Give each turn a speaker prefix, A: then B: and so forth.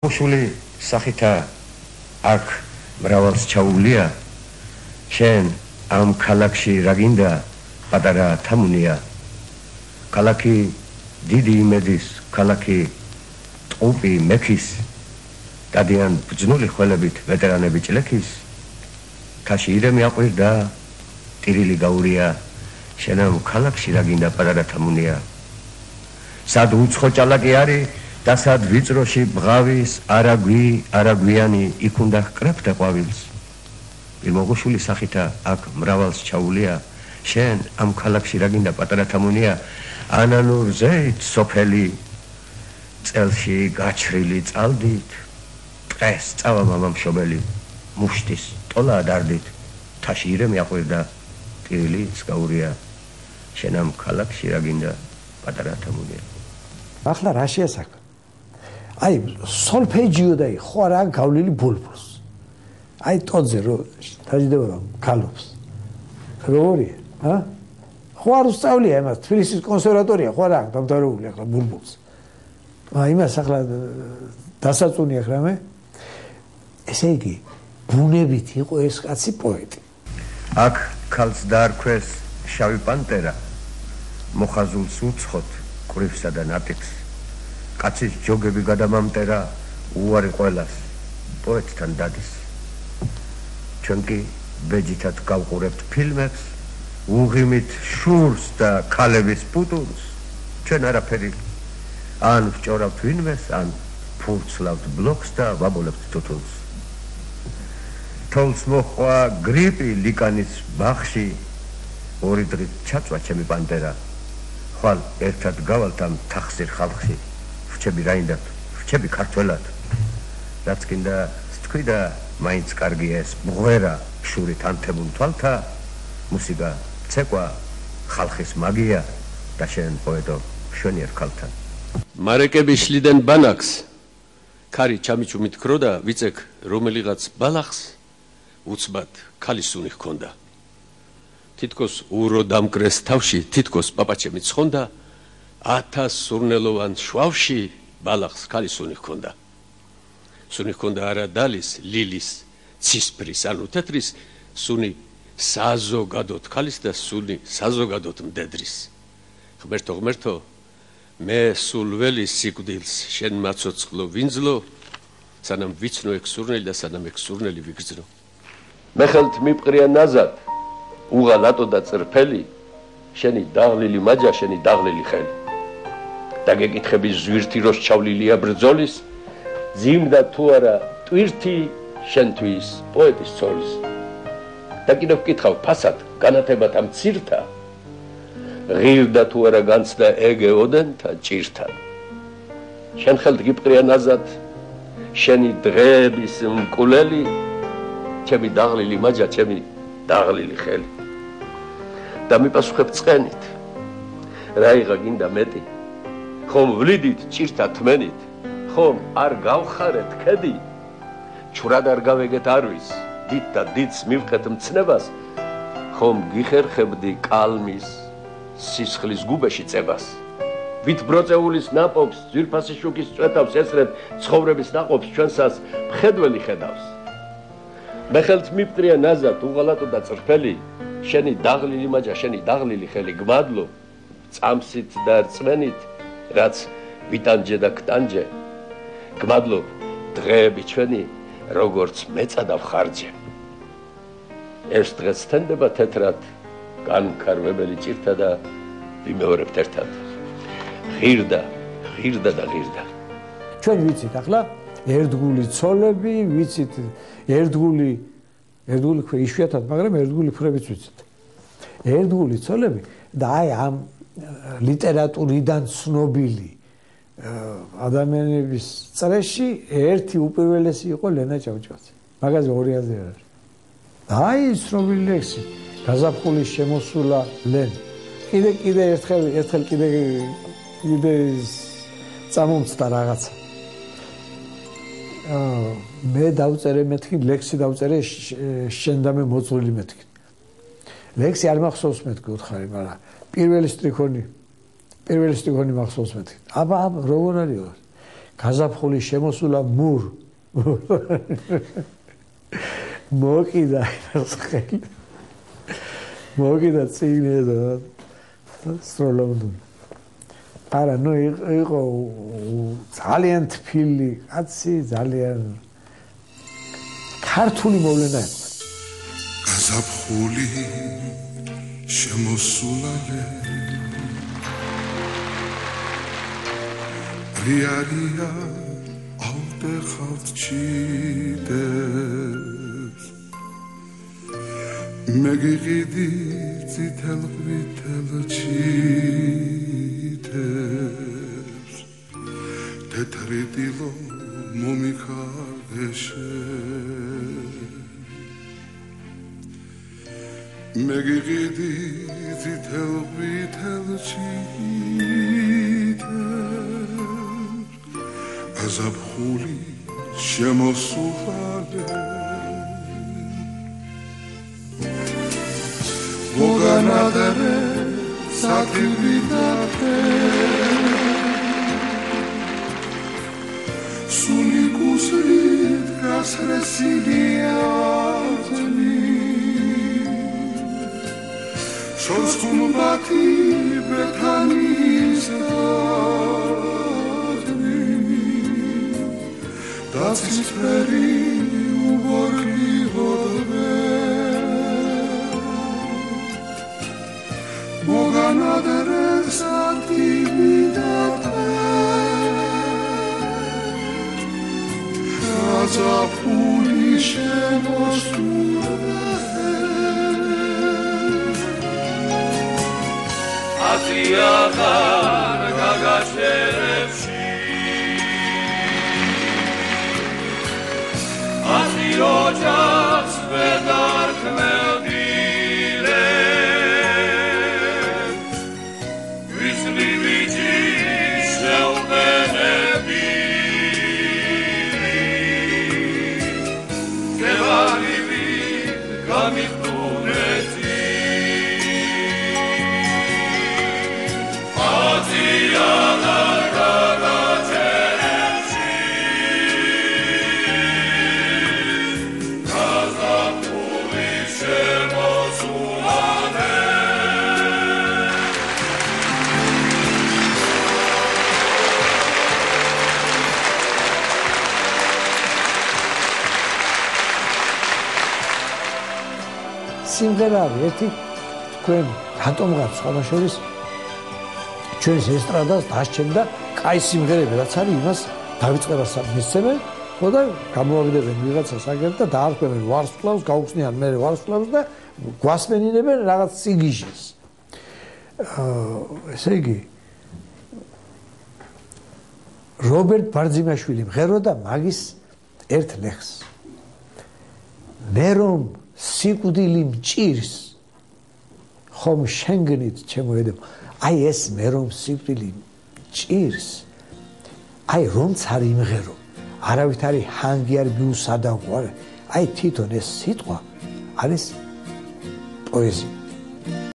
A: იმოყუშული სახითა აქ მრავალს ჩაუვლია შენ ამ ქალაქში რა გინდა პატარა თამუნია ქალაქი დიდი იმედის ქალაქი ტყუპი მექის დადიან ბრძნული ხველებით ვეტერანები ჭლექის თაში ირემი აყვირდა ტირილი გაურია შენ ამ ქალაქში რა გინდა პატარა თამუნია სად უცხო ჭალაკი არის და სად ვიწროში ბღავის არაგვიანი იქ უნდა ჰკრებდა ყვავილს იმოღუშული სახითა აქ მრავალს ჩაუვლია შენ ამ ქალაქში რა გინდა პატარა თამუნია ანანურზე სოფელი წელში გაჩრილი წალდით დღეს წავა მამამშობელი მუშტის ტოლა დარდით თაში ირემი აყვირდა ტირილი სკაურია შენ ამ ქალაქში რა გინდა პატარა თამუნია
B: ახლა რა შეასაკ აი სოლფეჯიო და ხო რა გავლილი ბულბულს აი ტოძე რო დაждდება რომ გალობს როგორია ხო არ უსწავლია იმას თბილისის კონსერვატორია ხო რა დამთავრებული ახლა ბულბულს იმას ახლა დასაწუნია რამე ესე იგი ბუნებით იყო ეს კაცი პოეტი
A: აქ ქალს დაარქვეს შავი პანტერა მოხაზულს უცხოთ ყრიფსა და ნატიფს კაცის ჯოგები გადამამტერა უარი ყველას პოეტთან დადის ჩვენ კი ბეჯითად გავყურებთ ფილმებს უღიმით შურს და ქალების პუტუნს ჩვენ არაფერი ან ვჭორავთ ვინმეს ან ფურცლავთ ბლოკს და ვაბოლებთ თუთუნს თოლს მოხვა გრიპი ლიკანის ბახში ორი დღით ჩაწვა ჩემი პანტერა ხვალ ერთად გავალთ ამ თახსირ ხალხში ვრჩები რაინდათ ვრჩები ქართველად რაც კიდე თქვი და მაინც კარგია ეს მღვერა შურით ანთებულ თვალთა მუსიკა ცეკვა ხალხის მაგია და შენ პოეტო შვენიერ ქალთან
C: მარეკები შლიდნენ ბანაკს ქარი ჩამიჩუმით ქროდა ვიწეკ რომელიღაც ბალახს უცბად ქალისუნი ჰქონდა თითქოს ურო დამკრეს თავში თითქოს პაპაჩემი ცხონდა 1000 სურნელოვან შვავში ბალახს ქალისუნი ჰქონდა სუნი ჰქონდა არა დალის ლილის ცისფრის ანუ თეთრის სუნი საზოგადოდ ქალის და სუნი საზოგადოდ მდედრის ღმერთო მე სულ ველი სიკვდილს შენ მაცოცხლო ვინძლო სანამ ვიცნო ეგ სურნელი და სანამ ეგ სურნელი ვიგრძნო მე ხელთ მიპყრია ნაზად უღალატო და წრფელი შენი დაღლილი მაჯა შენი დაღლილი ხელი და გეკითხები ზვირთი როს ჩავლილია ბრძოლის ზიმდა თუ არა ტვირთი შენთვის პოეტის ცოლის და კიდევ ვკითხავ ფასად განათებათ ამ ცირთა ღირდა თუ არა განცდა ეგე ოდენთა ჭირთან შენ ხელთ გიპყრია ნაზად შენი დღეების მკულელი ჩემი დაღლილი მაჯა ჩემი დაღლილი ხელი და მიპასუხებ წყენით რა იღა გინდა მეტი ხომ ვლიდით ჭირთა თმენით ხომ არ გავხარეთ ქედი ჩურად არ გავეგეთ არვის დიდ და დიდს მივყეთ მცნებას ხომ გიხერხებდი კალმის სისხლის გუბეში წებას ვით ბროწეულის ნაპობს ძვირფასი შუქის წვეთავს ესრეთ ცხოვრების ნაყოფს ჩვენსას მხედველი ხედავს მე ხელთ მიპყრია ნაზად უღალატო და წრფელი შენი დაღლილი მაჯა შენი დაღლილი ხელი გმადლო წამსით და რწმენით რაც ვიტანჯე და კტანჯე გმადლობ დღეები ჩვენი როგორც მეწადავ ხარჯე ეს დღეს თენდება თეთრად განმკარვებელი ჭირთა და ვიმეორებთ ერთად ღირდა და ღირდა
B: ჩვენ ვიცით ახლა ერთგული ცოლები ვიცით ერთგული ქვე იშვიათად მაგრამ ერთგული ფრებიც ვიცით ერთგული ცოლები და აი ამ ლიტერატურიდან ცნობილი ადამიანების წრეში ერთი უპირველესი იყო ლენა ჭავჭავაძე მაგაზე ორი აზრი არ არის აი ცნობილი ლექსი გაზაფხულის შემოსულა ლენ კიდე ერთხელ წამომწდა რაღაცა მე დავწერე მეთქი ლექსი დავწერე შენ და მე მოწვილი მეთქი ლექსი არ მახსოვს მეთქი უთხარი მაგრამ პირველი სტრიქონი მახსოვს მეთქი აბა როგორ არის გაზაფხული შემოსულა მურ მოკიდა ხელი მოკიდა წიგნი და სროლობდო არა ნუ იყო ძალიან თბილი კაცი ძალიან ქართული მოვლენა იყო
D: გაზაფხული შემოსულალე რიარია ავტეხავთ ჩიდებს მე გიყიდი წითელ ყვითელ ჩიდებს თეთრი დილო მომიხარგეშე მე გიყიდი წითელ ყვითელ ჩიდებს გაზაფხული შემოსულალე მოგანადერე სათიბიდათე სული კუსრით გასრესილია შორს ხუმბათი ბეთანის დაცის ფერი უგორგი ვოდვე მოგანადერე სათიბიდათე გაზაფხული შემოსულალე ათიაღარ გაგაშერებში ათი ოჯახს ვერ დარქმევდირებ ვისლი ბიჭი შეუყენები გევარივით გამიხდუნეთი
B: სიმღერა ერთი თქვენ რატომღაც სხვა შორის ჩვენს ესტრადას დასჩენდა კაი სიმღერები რაც არის იმას დავიწყებას მისცემენ ხო და გამოვაგდებენ ვიღაცას აგერ და დაარქვევენ ვარსკვლავს გაუხსნიან მე ვარსკვლავს და გვასმენინებენ რაღაც სიგიჟეს ესე იგი რობერტ ბარძიმაშვილი მღეროდა მაგის ერთ ლეხს მე რომ სიკვდილი მჭირს ხომ შენგნით ჩემოედებ აი ეს მე რომ სიკვდილი მჭირს აი რომც არ იმღერო არავით არის ჰანგი არ მიუსადავ აი თვითონ ეს სიტყვა არის პოეზია